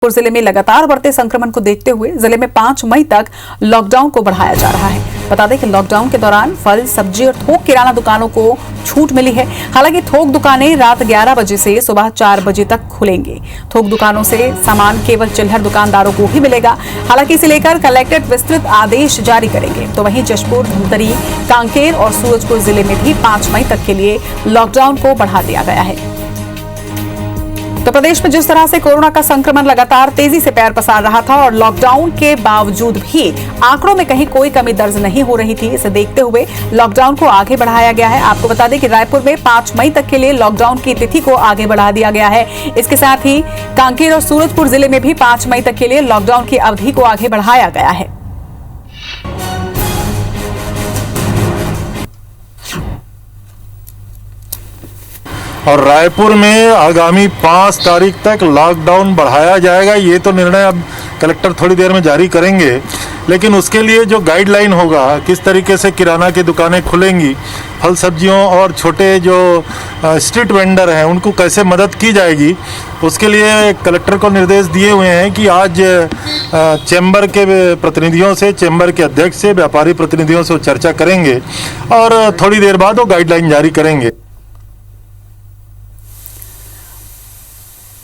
जिले में लगातार बढ़ते संक्रमण को देखते हुए जिले में 5 मई तक लॉकडाउन को बढ़ाया जा रहा है। बता दें कि लॉकडाउन के दौरान फल, सब्जी और थोक किराना दुकानों को छूट मिली है। हालांकि थोक दुकानें रात 11 बजे से सुबह 4 बजे तक खुलेंगी। थोक दुकानों से सामान केवल चिल्हर दुकानदारों को ही मिलेगा। हालांकि इसे लेकर कलेक्टर विस्तृत आदेश जारी करेंगे। तो वहीं जशपुर, धमतरी, कांकेर और सूरजपुर जिले में भी 5 मई तक के लिए लॉकडाउन को बढ़ा दिया गया है। तो प्रदेश में जिस तरह से कोरोना का संक्रमण लगातार तेजी से पैर पसार रहा था और लॉकडाउन के बावजूद भी आंकड़ों में कहीं कोई कमी दर्ज नहीं हो रही थी, इसे देखते हुए लॉकडाउन को आगे बढ़ाया गया है। आपको बता दें कि रायपुर में 5 मई तक के लिए लॉकडाउन की तिथि को आगे बढ़ा दिया गया है। इसके साथ ही कांकेर और सूरजपुर जिले में भी 5 मई तक के लिए लॉकडाउन की अवधि को आगे बढ़ाया गया है। और रायपुर में आगामी 5 तारीख तक लॉकडाउन बढ़ाया जाएगा। ये तो निर्णय अब कलेक्टर थोड़ी देर में जारी करेंगे, लेकिन उसके लिए जो गाइडलाइन होगा, किस तरीके से किराना की दुकानें खुलेंगी, फल सब्जियों और छोटे जो स्ट्रीट वेंडर हैं उनको कैसे मदद की जाएगी, उसके लिए कलेक्टर को निर्देश दिए हुए हैं कि आज चैम्बर के प्रतिनिधियों से, चैम्बर के अध्यक्ष से, व्यापारी प्रतिनिधियों से वो चर्चा करेंगे और थोड़ी देर बाद वो गाइडलाइन जारी करेंगे।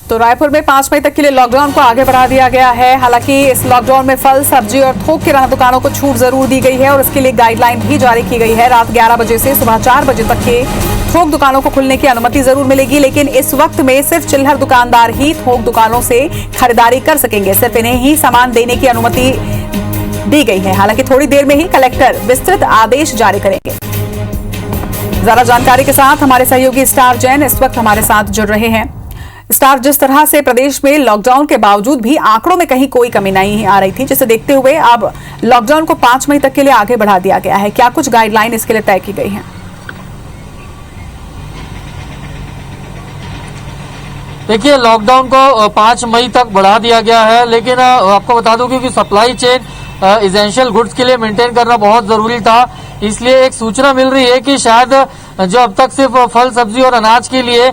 तो रायपुर में 5 मई तक के लिए लॉकडाउन को आगे बढ़ा दिया गया है। हालांकि इस लॉकडाउन में फल, सब्जी और थोक किराना दुकानों को छूट जरूर दी गई है और इसके लिए गाइडलाइन भी जारी की गई है। रात 11 बजे से सुबह 4 बजे तक के थोक दुकानों को खुलने की अनुमति जरूर मिलेगी, लेकिन इस वक्त में सिर्फ चिल्हर दुकानदार ही थोक दुकानों से खरीदारी कर सकेंगे। सिर्फ इन्हें ही सामान देने की अनुमति दी गई है। हालांकि थोड़ी देर में ही कलेक्टर विस्तृत आदेश जारी करेंगे। ज्यादा जानकारी के साथ हमारे सहयोगी स्टार जैन इस वक्त हमारे साथ जुड़ रहे हैं। स्टार, जिस तरह से प्रदेश में लॉकडाउन के बावजूद भी आंकड़ों में कहीं कोई कमी नहीं आ रही थी, जिसे देखते हुए अब लॉकडाउन को 5 मई तक के लिए आगे बढ़ा दिया गया है, क्या कुछ गाइडलाइन इसके लिए तय की गई है? देखिए, लॉकडाउन को 5 मई तक बढ़ा दिया गया है, लेकिन आपको बता दूं कि सप्लाई चेन एसेंशियल गुड्स के लिए मेंटेन करना बहुत जरूरी था। इसलिए एक सूचना मिल रही है कि शायद जो अब तक सिर्फ फल, सब्जी और अनाज के लिए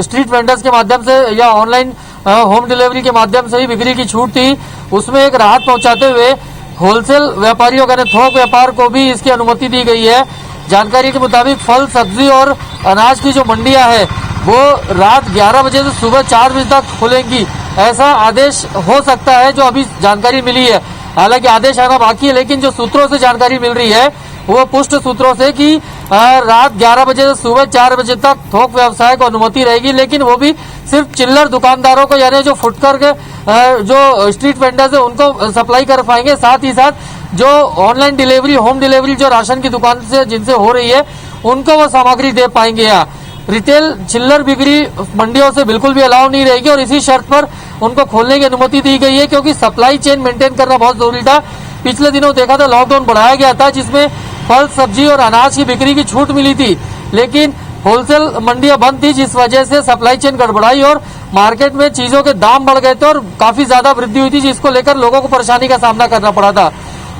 स्ट्रीट वेंडर्स के माध्यम से या ऑनलाइन होम डिलीवरी के माध्यम से ही बिक्री की छूट थी, उसमें एक राहत पहुंचाते हुए होलसेल व्यापारियों का थोक व्यापार को भी इसकी अनुमति दी गई है। जानकारी के मुताबिक फल, सब्जी और अनाज की जो मंडियां है वो रात 11 बजे से सुबह 4 बजे तक खुलेंगी, ऐसा आदेश हो सकता है, जो अभी जानकारी मिली है। हालांकि आदेश आना बाकी है, लेकिन जो सूत्रों से जानकारी मिल रही है वो पुष्ट सूत्रों से कि रात 11 बजे से सुबह 4 बजे तक थोक व्यवसाय को अनुमति रहेगी, लेकिन वो भी सिर्फ चिल्लर दुकानदारों को, यानी जो फुटकर के जो स्ट्रीट वेंडर्स है उनको सप्लाई कर पाएंगे। साथ ही साथ जो ऑनलाइन डिलीवरी, होम डिलीवरी जो राशन की दुकान से जिनसे हो रही है, उनको वो सामग्री दे पाएंगे। यहाँ रिटेल चिल्लर बिक्री मंडियों से बिल्कुल भी अलाउ नहीं रहेगी और इसी शर्त पर उनको खोलने की अनुमति दी गई है, क्योंकि सप्लाई चेन मेंटेन करना बहुत जरूरी था। पिछले दिनों देखा था लॉकडाउन बढ़ाया गया था, जिसमें फल, सब्जी और अनाज की बिक्री की छूट मिली थी, लेकिन होलसेल मंडियां बंद थी, जिस वजह से सप्लाई चेन गड़बड़ाई और मार्केट में चीजों के दाम बढ़ गए थे और काफी ज्यादा वृद्धि हुई थी, जिसको लेकर लोगों को परेशानी का सामना करना पड़ा था।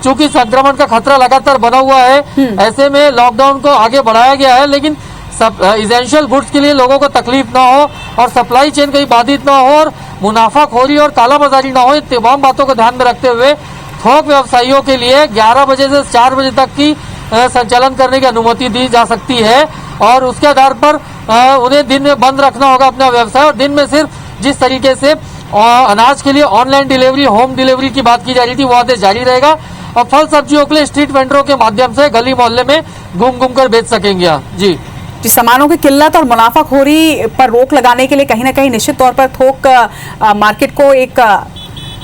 चूंकि संक्रमण का खतरा लगातार बना हुआ है, ऐसे में लॉकडाउन को आगे बढ़ाया गया है, लेकिन इसेंशियल गुड्स के लिए लोगों को तकलीफ ना हो और सप्लाई चेन कहीं बाधित ना हो और मुनाफाखोरी और कालाबाजारी ना हो, इन तमाम बातों को ध्यान में रखते हुए थोक व्यवसायियों के लिए 11 बजे से 4 बजे तक की संचालन करने की अनुमति दी जा सकती है और उसके आधार पर उन्हें दिन में बंद रखना होगा अपना व्यवसाय और दिन में सिर्फ जिस तरीके से अनाज के लिए ऑनलाइन डिलीवरी, होम डिलीवरी की बात की जा रही थी, वो आदेश जारी रहेगा और फल सब्जियों के लिए स्ट्रीट वेंडरों के माध्यम से गली मोहल्ले में घूम कर बेच सकेंगे। जी, सामानों की किल्लत और मुनाफाखोरी पर रोक लगाने के लिए कहीं ना कहीं निश्चित तौर पर थोक मार्केट को एक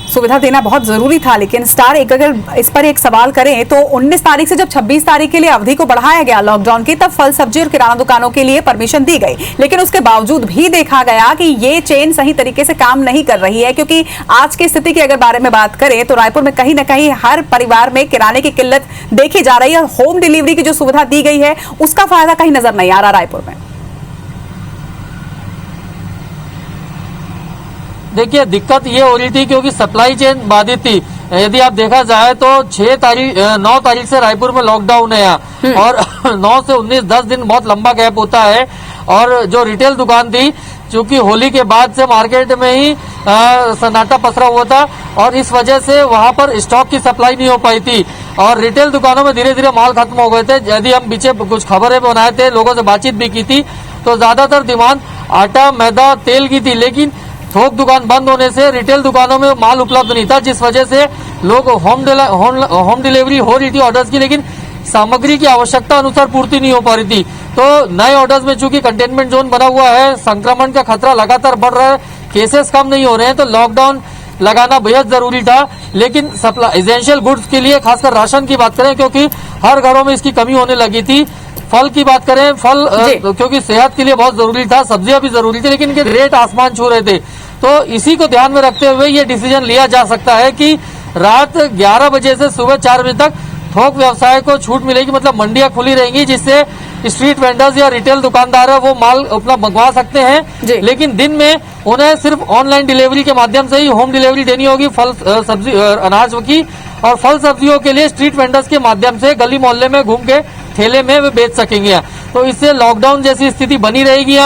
सुविधा देना बहुत जरूरी था। लेकिन स्टार, अगर इस पर एक सवाल करें तो 19 तारीख से जब 26 तारीख के लिए अवधि को बढ़ाया गया लॉकडाउन की, तब फल, सब्जी और किराना दुकानों के लिए परमिशन दी गई, लेकिन उसके बावजूद भी देखा गया कि ये चेन सही तरीके से काम नहीं कर रही है। क्योंकि आज की स्थिति की अगर बारे में बात करें तो रायपुर में कहीं ना कहीं हर परिवार में किराने की किल्लत देखी जा रही है और होम डिलीवरी की जो सुविधा दी गई है उसका फायदा कहीं नजर नहीं आ रहा रायपुर में। देखिए, दिक्कत ये हो रही थी क्योंकि सप्लाई चेन बाधित थी। यदि आप देखा जाए तो 9 तारीख से रायपुर में लॉकडाउन है यहाँ और 9 से 19 10 दिन बहुत लंबा गैप होता है और जो रिटेल दुकान थी, चूंकि होली के बाद से मार्केट में ही सन्नाटा पसरा हुआ था और इस वजह से वहां पर स्टॉक की सप्लाई नहीं हो पाई थी और रिटेल दुकानों में धीरे धीरे माल खत्म हो गए थे। यदि हम पीछे कुछ खबरें बनाए थे, लोगों से बातचीत भी की थी, तो ज्यादातर डिमांड आटा, मैदा, तेल की थी, लेकिन थोक दुकान बंद होने से रिटेल दुकानों में माल उपलब्ध नहीं था, जिस वजह से लोग होम डिलीवरी हो रही थी ऑर्डर्स की, लेकिन सामग्री की आवश्यकता अनुसार पूर्ति नहीं हो पा रही थी। तो नए ऑर्डर्स में चूंकि कंटेनमेंट जोन बना हुआ है, संक्रमण का खतरा लगातार बढ़ रहा है, केसेस कम नहीं हो रहे हैं, तो लॉकडाउन लगाना बेहद जरूरी था। लेकिन सप्लाई एसेंशियल गुड्स के लिए, खासकर राशन की बात करें, क्योंकि हर घरों में इसकी कमी होने लगी थी। फल की बात करें, फल क्योंकि सेहत के लिए बहुत जरूरी था, सब्जियां भी जरूरी थी, लेकिन इनके रेट आसमान छू रहे थे। तो इसी को ध्यान में रखते हुए ये डिसीजन लिया जा सकता है कि रात 11 बजे से सुबह 4 बजे तक थोक व्यवसाय को छूट मिलेगी, मतलब मंडियां खुली रहेंगी, जिससे स्ट्रीट वेंडर्स या रिटेल दुकानदार है वो माल अपना मंगवा सकते हैं। लेकिन दिन में उन्हें सिर्फ ऑनलाइन डिलीवरी के माध्यम से ही होम डिलीवरी देनी होगी फल सब्जी अनाज की, और फल सब्जियों के लिए स्ट्रीट वेंडर्स के माध्यम से गली मोहल्ले में घूम के ठेले में वे बेच सकेंगे। तो इससे लॉकडाउन जैसी स्थिति बनी रहेगी।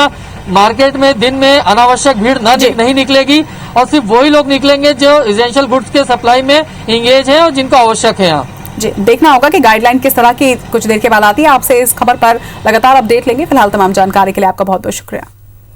मार्केट में दिन में अनावश्यक भीड़ नहीं निकलेगी और सिर्फ वही लोग निकलेंगे जो एसेंशियल गुड्स के सप्लाई में इंगेज हैं और जिनको आवश्यक है। यहाँ जी, देखना होगा कि गाइडलाइन किस तरह की कुछ देर के बाद आती है। आपसे इस खबर पर लगातार अपडेट लेंगे। फिलहाल तमाम जानकारी के लिए आपका बहुत बहुत शुक्रिया।